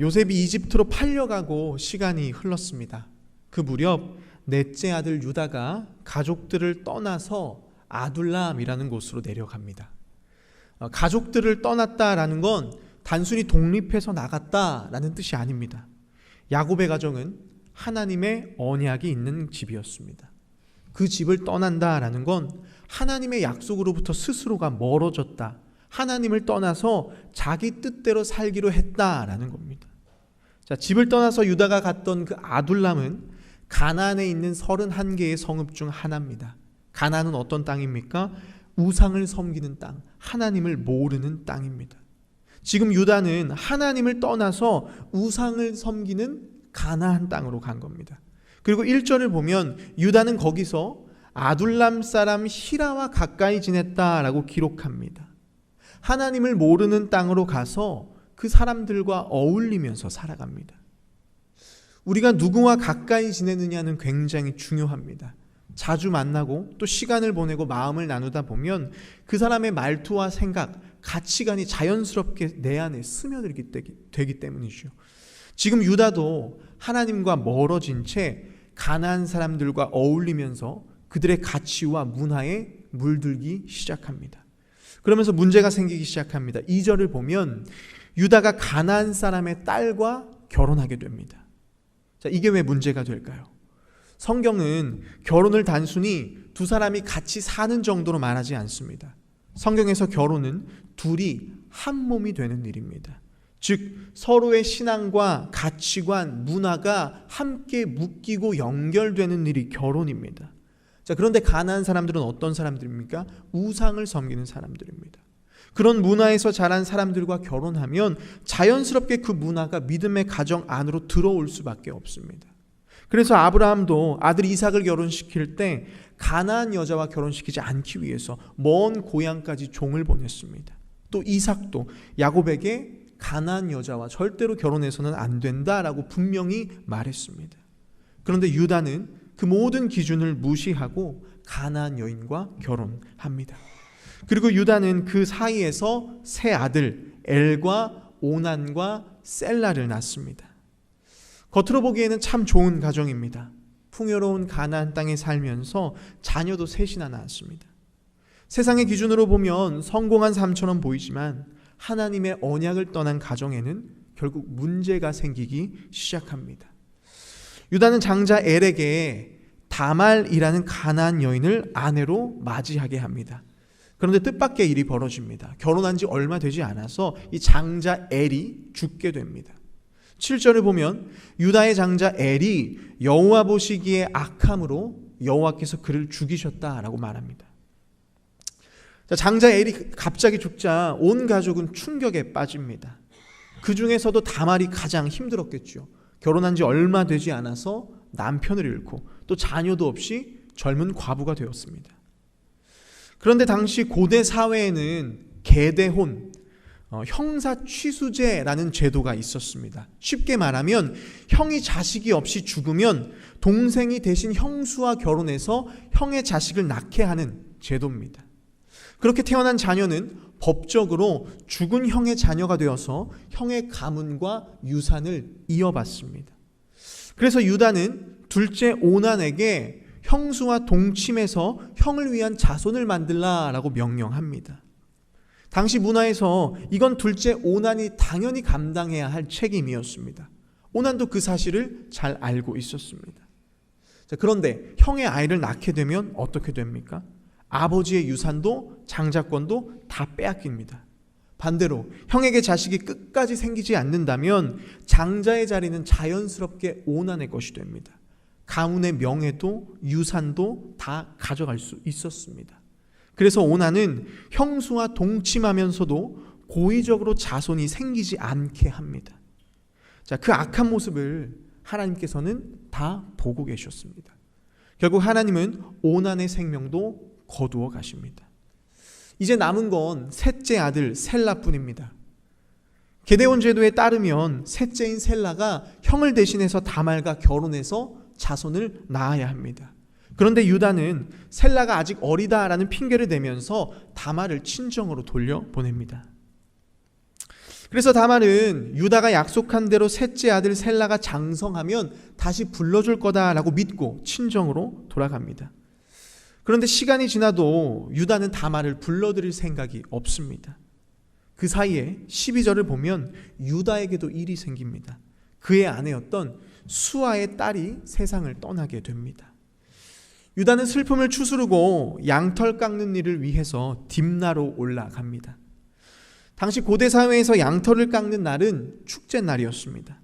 요셉이 이집트로 팔려가고 시간이 흘렀습니다. 그 무렵 넷째 아들 유다가 가족들을 떠나서 아둘람이라는 곳으로 내려갑니다. 가족들을 떠났다라는 건 단순히 독립해서 나갔다라는 뜻이 아닙니다. 야곱의 가정은 하나님의 언약이 있는 집이었습니다. 그 집을 떠난다라는 건 하나님의 약속으로부터 스스로가 멀어졌다, 하나님을 떠나서 자기 뜻대로 살기로 했다라는 겁니다. 자, 집을 떠나서 유다가 갔던 그 아둘람은 가나안에 있는 31개의 성읍 중 하나입니다. 가나안은 어떤 땅입니까? 우상을 섬기는 땅, 하나님을 모르는 땅입니다. 지금 유다는 하나님을 떠나서 우상을 섬기는 가나안 땅으로 간 겁니다. 그리고 1절을 보면 유다는 거기서 아둘람 사람 히라와 가까이 지냈다라고 기록합니다. 하나님을 모르는 땅으로 가서 그 사람들과 어울리면서 살아갑니다. 우리가 누구와 가까이 지내느냐는 굉장히 중요합니다. 자주 만나고 또 시간을 보내고 마음을 나누다 보면 그 사람의 말투와 생각, 가치관이 자연스럽게 내 안에 스며들게 되기 때문이죠. 지금 유다도 하나님과 멀어진 채 가나안 사람들과 어울리면서 그들의 가치와 문화에 물들기 시작합니다. 그러면서 문제가 생기기 시작합니다. 2절을 보면 유다가 가나안 사람의 딸과 결혼하게 됩니다. 자, 이게 왜 문제가 될까요? 성경은 결혼을 단순히 두 사람이 같이 사는 정도로 말하지 않습니다. 성경에서 결혼은 둘이 한 몸이 되는 일입니다. 즉 서로의 신앙과 가치관, 문화가 함께 묶이고 연결되는 일이 결혼입니다. 자, 그런데 가나안 사람들은 어떤 사람들입니까? 우상을 섬기는 사람들입니다. 그런 문화에서 자란 사람들과 결혼하면 자연스럽게 그 문화가 믿음의 가정 안으로 들어올 수밖에 없습니다. 그래서 아브라함도 아들 이삭을 결혼시킬 때 가나안 여자와 결혼시키지 않기 위해서 먼 고향까지 종을 보냈습니다. 또 이삭도 야곱에게 가나안 여자와 절대로 결혼해서는 안 된다라고 분명히 말했습니다. 그런데 유다는 그 모든 기준을 무시하고 가나안 여인과 결혼합니다. 그리고 유다는 그 사이에서 세 아들 엘과 오난과 셀라를 낳습니다. 겉으로 보기에는 참 좋은 가정입니다. 풍요로운 가나안 땅에 살면서 자녀도 셋이나 낳았습니다. 세상의 기준으로 보면 성공한 삶처럼 보이지만 하나님의 언약을 떠난 가정에는 결국 문제가 생기기 시작합니다. 유다는 장자 엘에게 다말이라는 가나안 여인을 아내로 맞이하게 합니다. 그런데 뜻밖의 일이 벌어집니다. 결혼한 지 얼마 되지 않아서 이 장자 엘이 죽게 됩니다. 7절을 보면 유다의 장자 엘이 여호와 보시기에 악함으로 여호와께서 그를 죽이셨다라고 말합니다. 장자 엘이 갑자기 죽자 온 가족은 충격에 빠집니다. 그 중에서도 다말이 가장 힘들었겠죠. 결혼한 지 얼마 되지 않아서 남편을 잃고 또 자녀도 없이 젊은 과부가 되었습니다. 그런데 당시 고대 사회에는 계대혼, 형사 취수제라는 제도가 있었습니다. 쉽게 말하면 형이 자식이 없이 죽으면 동생이 대신 형수와 결혼해서 형의 자식을 낳게 하는 제도입니다. 그렇게 태어난 자녀는 법적으로 죽은 형의 자녀가 되어서 형의 가문과 유산을 이어받습니다. 그래서 유다는 둘째 오난에게 형수와 동침해서 형을 위한 자손을 만들라라고 명령합니다. 당시 문화에서 이건 둘째 오난이 당연히 감당해야 할 책임이었습니다. 오난도 그 사실을 잘 알고 있었습니다. 자, 그런데 형의 아이를 낳게 되면 어떻게 됩니까? 아버지의 유산도 장자권도 다 빼앗깁니다. 반대로 형에게 자식이 끝까지 생기지 않는다면 장자의 자리는 자연스럽게 오난의 것이 됩니다. 가문의 명예도 유산도 다 가져갈 수 있었습니다. 그래서 오난은 형수와 동침하면서도 고의적으로 자손이 생기지 않게 합니다. 자, 그 악한 모습을 하나님께서는 다 보고 계셨습니다. 결국 하나님은 오난의 생명도 거두어 가십니다. 이제 남은 건 셋째 아들 셀라뿐입니다. 게데온 제도에 따르면 셋째인 셀라가 형을 대신해서 다말과 결혼해서 자손을 낳아야 합니다. 그런데 유다는 셀라가 아직 어리다라는 핑계를 대면서 다말을 친정으로 돌려보냅니다. 그래서 다말은 유다가 약속한 대로 셋째 아들 셀라가 장성하면 다시 불러줄 거다라고 믿고 친정으로 돌아갑니다. 그런데 시간이 지나도 유다는 다말을 불러들일 생각이 없습니다. 그 사이에 12절을 보면 유다에게도 일이 생깁니다. 그의 아내였던 수아의 딸이 세상을 떠나게 됩니다. 유다는 슬픔을 추스르고 양털 깎는 일을 위해서 딥나로 올라갑니다. 당시 고대 사회에서 양털을 깎는 날은 축제 날이었습니다.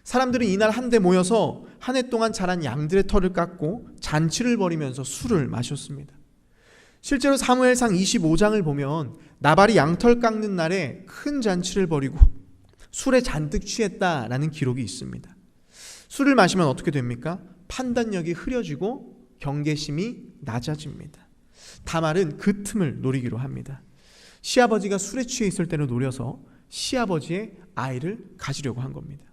사람들은 이날 한데 모여서 한 해 동안 자란 양들의 털을 깎고 잔치를 벌이면서 술을 마셨습니다. 실제로 사무엘상 25장을 보면 나발이 양털 깎는 날에 큰 잔치를 벌이고 술에 잔뜩 취했다라는 기록이 있습니다. 술을 마시면 어떻게 됩니까? 판단력이 흐려지고 경계심이 낮아집니다. 다말은 그 틈을 노리기로 합니다. 시아버지가 술에 취해 있을 때를 노려서 시아버지의 아이를 가지려고 한 겁니다.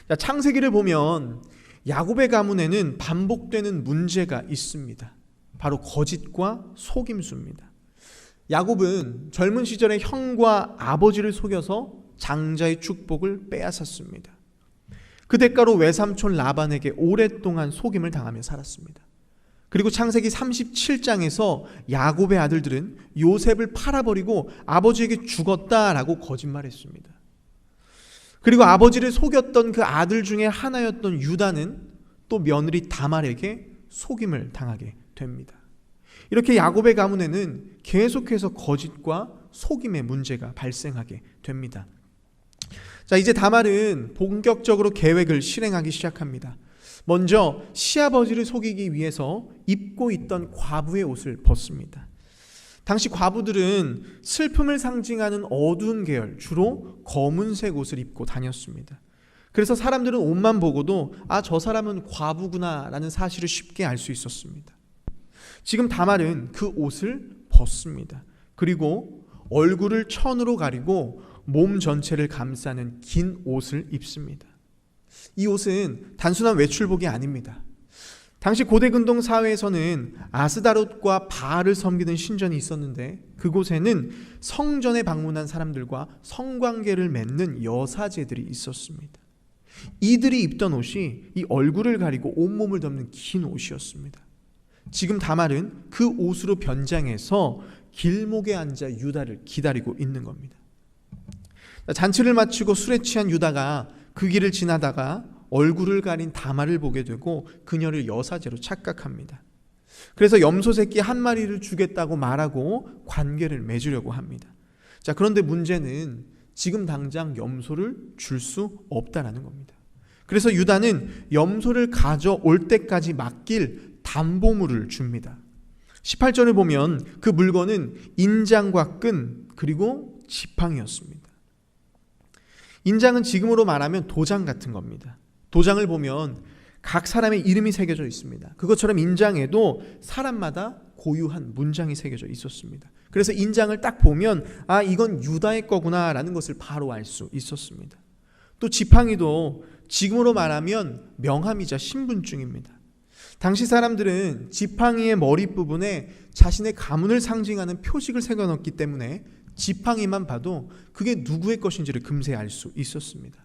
자, 창세기를 보면 야곱의 가문에는 반복되는 문제가 있습니다. 바로 거짓과 속임수입니다. 야곱은 젊은 시절에 형과 아버지를 속여서 장자의 축복을 빼앗았습니다. 그 대가로 외삼촌 라반에게 오랫동안 속임을 당하며 살았습니다. 그리고 창세기 37장에서 야곱의 아들들은 요셉을 팔아버리고 아버지에게 죽었다라고 거짓말했습니다. 그리고 아버지를 속였던 그 아들 중에 하나였던 유다는 또 며느리 다말에게 속임을 당하게 됩니다. 이렇게 야곱의 가문에는 계속해서 거짓과 속임의 문제가 발생하게 됩니다. 자, 이제 다말은 본격적으로 계획을 실행하기 시작합니다. 먼저 시아버지를 속이기 위해서 입고 있던 과부의 옷을 벗습니다. 당시 과부들은 슬픔을 상징하는 어두운 계열, 주로 검은색 옷을 입고 다녔습니다. 그래서 사람들은 옷만 보고도 저 사람은 과부구나 라는 사실을 쉽게 알 수 있었습니다. 지금 다말은 그 옷을 벗습니다. 그리고 얼굴을 천으로 가리고 몸 전체를 감싸는 긴 옷을 입습니다. 이 옷은 단순한 외출복이 아닙니다. 당시 고대 근동 사회에서는 아스다롯과 바알을 섬기는 신전이 있었는데 그곳에는 성전에 방문한 사람들과 성관계를 맺는 여사제들이 있었습니다. 이들이 입던 옷이 이 얼굴을 가리고 온몸을 덮는 긴 옷이었습니다. 지금 다말은 그 옷으로 변장해서 길목에 앉아 유다를 기다리고 있는 겁니다. 잔치를 마치고 술에 취한 유다가 그 길을 지나다가 얼굴을 가린 다말을 보게 되고 그녀를 여사제로 착각합니다. 그래서 염소 새끼 한 마리를 주겠다고 말하고 관계를 맺으려고 합니다. 자, 그런데 문제는 지금 당장 염소를 줄 수 없다라는 겁니다. 그래서 유다는 염소를 가져올 때까지 맡길 담보물을 줍니다. 18절을 보면 그 물건은 인장과 끈 그리고 지팡이였습니다. 인장은 지금으로 말하면 도장 같은 겁니다. 도장을 보면 각 사람의 이름이 새겨져 있습니다. 그것처럼 인장에도 사람마다 고유한 문장이 새겨져 있었습니다. 그래서 인장을 딱 보면 이건 유다의 거구나 라는 것을 바로 알 수 있었습니다. 또 지팡이도 지금으로 말하면 명함이자 신분증입니다. 당시 사람들은 지팡이의 머리 부분에 자신의 가문을 상징하는 표식을 새겨넣기 때문에 지팡이만 봐도 그게 누구의 것인지를 금세 알 수 있었습니다.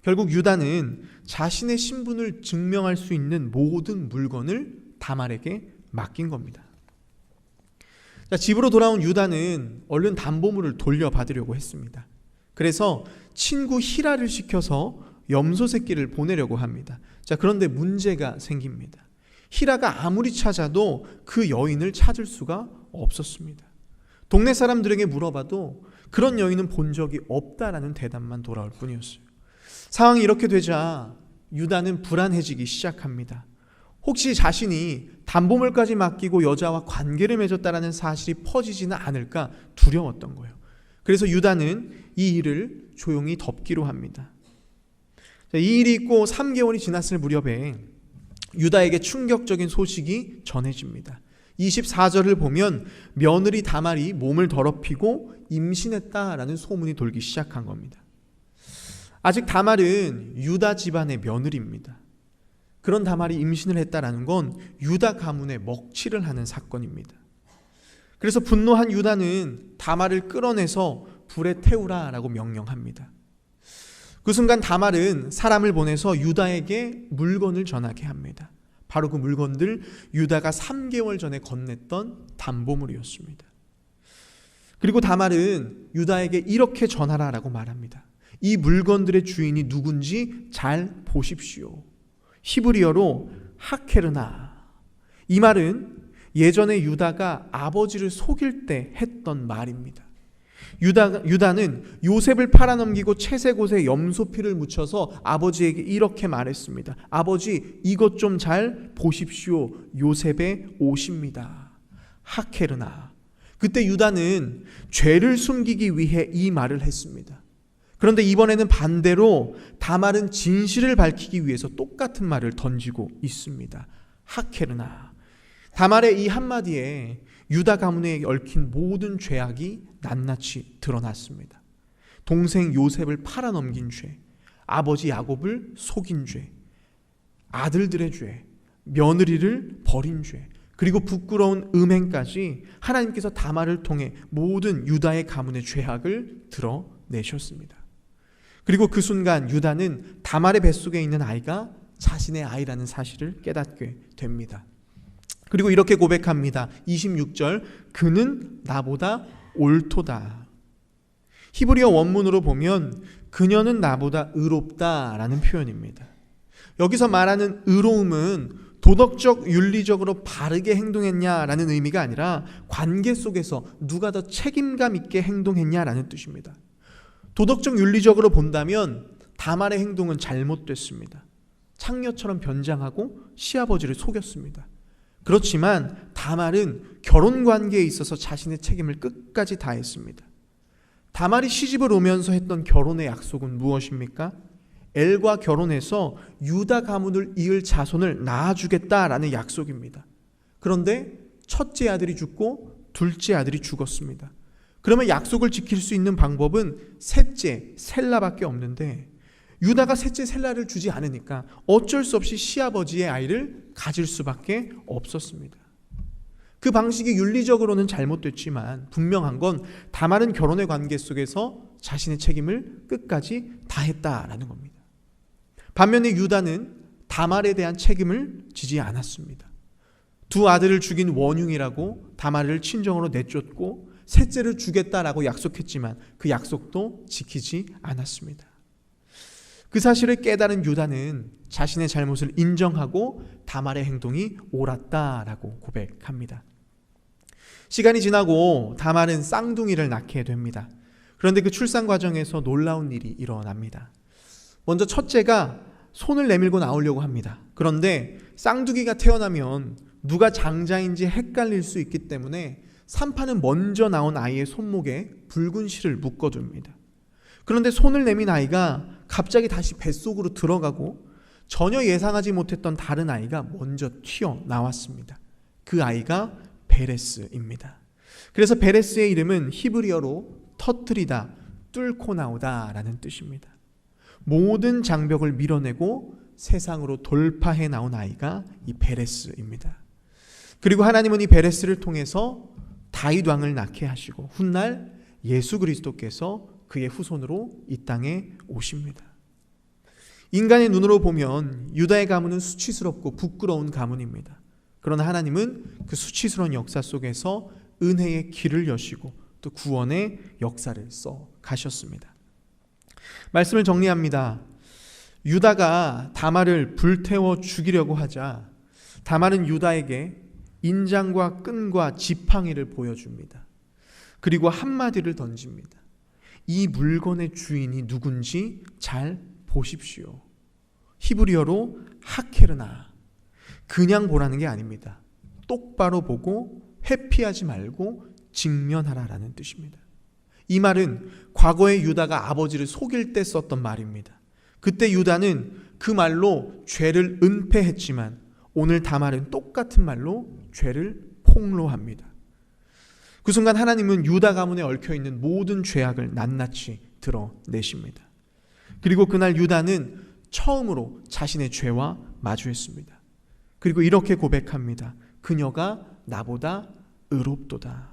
결국 유다는 자신의 신분을 증명할 수 있는 모든 물건을 다말에게 맡긴 겁니다. 자, 집으로 돌아온 유다는 얼른 담보물을 돌려받으려고 했습니다. 그래서 친구 히라를 시켜서 염소 새끼를 보내려고 합니다. 자, 그런데 문제가 생깁니다. 히라가 아무리 찾아도 그 여인을 찾을 수가 없었습니다. 동네 사람들에게 물어봐도 그런 여인은 본 적이 없다라는 대답만 돌아올 뿐이었어요. 상황이 이렇게 되자 유다는 불안해지기 시작합니다. 혹시 자신이 담보물까지 맡기고 여자와 관계를 맺었다라는 사실이 퍼지지는 않을까 두려웠던 거예요. 그래서 유다는 이 일을 조용히 덮기로 합니다. 이 일이 있고 3개월이 지났을 무렵에 유다에게 충격적인 소식이 전해집니다. 24절을 보면 며느리 다말이 몸을 더럽히고 임신했다라는 소문이 돌기 시작한 겁니다. 아직 다말은 유다 집안의 며느리입니다. 그런 다말이 임신을 했다라는 건 유다 가문에 먹칠을 하는 사건입니다. 그래서 분노한 유다는 다말을 끌어내서 불에 태우라라고 명령합니다. 그 순간 다말은 사람을 보내서 유다에게 물건을 전하게 합니다. 바로 그 물건들, 유다가 3개월 전에 건넸던 담보물이었습니다. 그리고 다말은 유다에게 이렇게 전하라라고 말합니다. 이 물건들의 주인이 누군지 잘 보십시오. 히브리어로 하케르나. 이 말은 예전에 유다가 아버지를 속일 때 했던 말입니다. 유다는 요셉을 팔아넘기고 채색 옷에 염소피를 묻혀서 아버지에게 이렇게 말했습니다. 아버지, 이것 좀 잘 보십시오. 요셉의 옷입니다. 하케르나. 그때 유다는 죄를 숨기기 위해 이 말을 했습니다. 그런데 이번에는 반대로 다말은 진실을 밝히기 위해서 똑같은 말을 던지고 있습니다. 하케르나. 다말의 이 한마디에 유다 가문에 얽힌 모든 죄악이 낱낱이 드러났습니다. 동생 요셉을 팔아넘긴 죄, 아버지 야곱을 속인 죄, 아들들의 죄, 며느리를 버린 죄, 그리고 부끄러운 음행까지 하나님께서 다말을 통해 모든 유다의 가문의 죄악을 드러내셨습니다. 그리고 그 순간 유다는 다말의 뱃속에 있는 아이가 자신의 아이라는 사실을 깨닫게 됩니다. 그리고 이렇게 고백합니다. 26절, 그는 나보다 옳도다. 히브리어 원문으로 보면 그녀는 나보다 의롭다라는 표현입니다. 여기서 말하는 의로움은 도덕적, 윤리적으로 바르게 행동했냐라는 의미가 아니라 관계 속에서 누가 더 책임감 있게 행동했냐라는 뜻입니다. 도덕적, 윤리적으로 본다면 다말의 행동은 잘못됐습니다. 창녀처럼 변장하고 시아버지를 속였습니다. 그렇지만 다말은 결혼관계에 있어서 자신의 책임을 끝까지 다했습니다. 다말이 시집을 오면서 했던 결혼의 약속은 무엇입니까? 엘과 결혼해서 유다 가문을 이을 자손을 낳아주겠다라는 약속입니다. 그런데 첫째 아들이 죽고 둘째 아들이 죽었습니다. 그러면 약속을 지킬 수 있는 방법은 셋째 셀라밖에 없는데 유다가 셋째 셀라를 주지 않으니까 어쩔 수 없이 시아버지의 아이를 가질 수밖에 없었습니다. 그 방식이 윤리적으로는 잘못됐지만 분명한 건 다말은 결혼의 관계 속에서 자신의 책임을 끝까지 다했다라는 겁니다. 반면에 유다는 다말에 대한 책임을 지지 않았습니다. 두 아들을 죽인 원흉이라고 다말을 친정으로 내쫓고 셋째를 주겠다라고 약속했지만 그 약속도 지키지 않았습니다. 그 사실을 깨달은 유다는 자신의 잘못을 인정하고 다말의 행동이 옳았다라고 고백합니다. 시간이 지나고 다말은 쌍둥이를 낳게 됩니다. 그런데 그 출산 과정에서 놀라운 일이 일어납니다. 먼저 첫째가 손을 내밀고 나오려고 합니다. 그런데 쌍둥이가 태어나면 누가 장자인지 헷갈릴 수 있기 때문에 산파는 먼저 나온 아이의 손목에 붉은 실을 묶어둡니다. 그런데 손을 내민 아이가 갑자기 다시 뱃속으로 들어가고 전혀 예상하지 못했던 다른 아이가 먼저 튀어나왔습니다. 그 아이가 베레스입니다. 그래서 베레스의 이름은 히브리어로 터뜨리다, 뚫고 나오다 라는 뜻입니다. 모든 장벽을 밀어내고 세상으로 돌파해 나온 아이가 이 베레스입니다. 그리고 하나님은 이 베레스를 통해서 다윗 왕을 낳게 하시고 훗날 예수 그리스도께서 그의 후손으로 이 땅에 오십니다. 인간의 눈으로 보면 유다의 가문은 수치스럽고 부끄러운 가문입니다. 그러나 하나님은 그 수치스러운 역사 속에서 은혜의 길을 여시고 또 구원의 역사를 써 가셨습니다. 말씀을 정리합니다. 유다가 다말을 불태워 죽이려고 하자 다말은 유다에게 인장과 끈과 지팡이를 보여줍니다. 그리고 한마디를 던집니다. 이 물건의 주인이 누군지 잘 보십시오. 히브리어로 하케르나. 그냥 보라는 게 아닙니다. 똑바로 보고 회피하지 말고 직면하라라는 뜻입니다. 이 말은 과거에 유다가 아버지를 속일 때 썼던 말입니다. 그때 유다는 그 말로 죄를 은폐했지만 오늘 다말은 똑같은 말로 죄를 폭로합니다. 그 순간 하나님은 유다 가문에 얽혀있는 모든 죄악을 낱낱이 드러내십니다. 그리고 그날 유다는 처음으로 자신의 죄와 마주했습니다. 그리고 이렇게 고백합니다. 그녀가 나보다 의롭도다.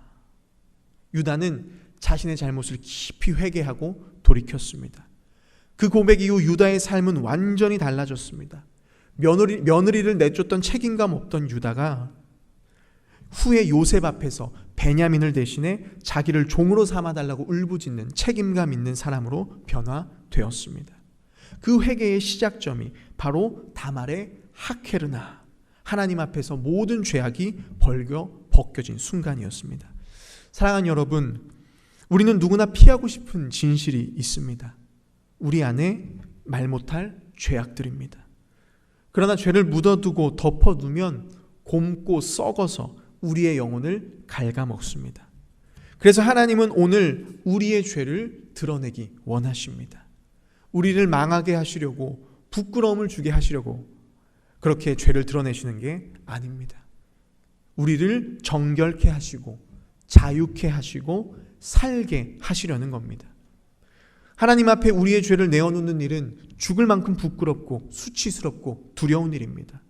유다는 자신의 잘못을 깊이 회개하고 돌이켰습니다. 그 고백 이후 유다의 삶은 완전히 달라졌습니다. 며느리를 내쫓던 책임감 없던 유다가 후에 요셉 앞에서 베냐민을 대신해 자기를 종으로 삼아달라고 울부짖는 책임감 있는 사람으로 변화되었습니다. 그 회개의 시작점이 바로 다말의 하케르나, 하나님 앞에서 모든 죄악이 벗겨진 순간이었습니다. 사랑하는 여러분, 우리는 누구나 피하고 싶은 진실이 있습니다. 우리 안에 말 못할 죄악들입니다. 그러나 죄를 묻어두고 덮어두면 곪고 썩어서 우리의 영혼을 갉아먹습니다. 그래서 하나님은 오늘 우리의 죄를 드러내기 원하십니다. 우리를 망하게 하시려고, 부끄러움을 주게 하시려고 그렇게 죄를 드러내시는 게 아닙니다. 우리를 정결케 하시고 자유케 하시고 살게 하시려는 겁니다. 하나님 앞에 우리의 죄를 내어놓는 일은 죽을 만큼 부끄럽고 수치스럽고 두려운 일입니다.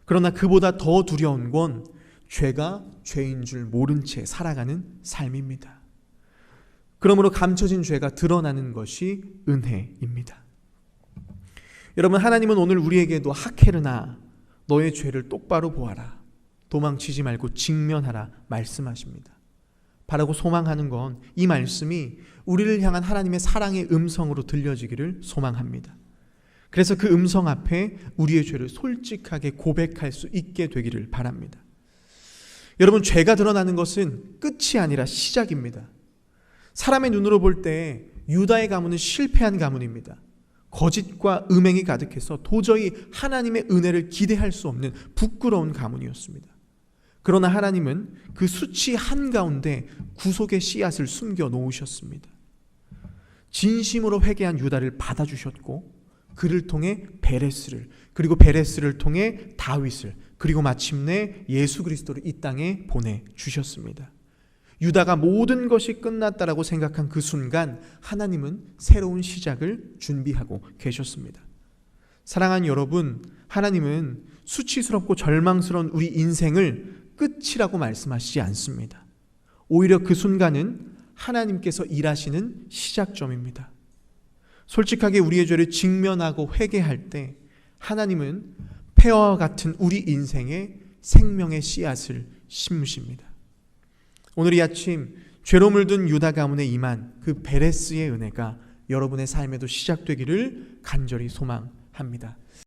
그러나 그보다 더 두려운 건 죄가 죄인 줄 모른 채 살아가는 삶입니다. 그러므로 감춰진 죄가 드러나는 것이 은혜입니다. 여러분, 하나님은 오늘 우리에게도 하케르나, 너의 죄를 똑바로 보아라, 도망치지 말고 직면하라 말씀하십니다. 바라고 소망하는 건 이 말씀이 우리를 향한 하나님의 사랑의 음성으로 들려지기를 소망합니다. 그래서 그 음성 앞에 우리의 죄를 솔직하게 고백할 수 있게 되기를 바랍니다. 여러분, 죄가 드러나는 것은 끝이 아니라 시작입니다. 사람의 눈으로 볼 때 유다의 가문은 실패한 가문입니다. 거짓과 음행이 가득해서 도저히 하나님의 은혜를 기대할 수 없는 부끄러운 가문이었습니다. 그러나 하나님은 그 수치 한가운데 구속의 씨앗을 숨겨 놓으셨습니다. 진심으로 회개한 유다를 받아주셨고, 그를 통해 베레스를, 그리고 베레스를 통해 다윗을, 그리고 마침내 예수 그리스도를 이 땅에 보내주셨습니다. 유다가 모든 것이 끝났다라고 생각한 그 순간 하나님은 새로운 시작을 준비하고 계셨습니다. 사랑하는 여러분, 하나님은 수치스럽고 절망스러운 우리 인생을 끝이라고 말씀하시지 않습니다. 오히려 그 순간은 하나님께서 일하시는 시작점입니다. 솔직하게 우리의 죄를 직면하고 회개할 때 하나님은 폐허와 같은 우리 인생에 생명의 씨앗을 심으십니다. 오늘 이 아침 죄로 물든 유다 가문에 임한 그 베레스의 은혜가 여러분의 삶에도 시작되기를 간절히 소망합니다.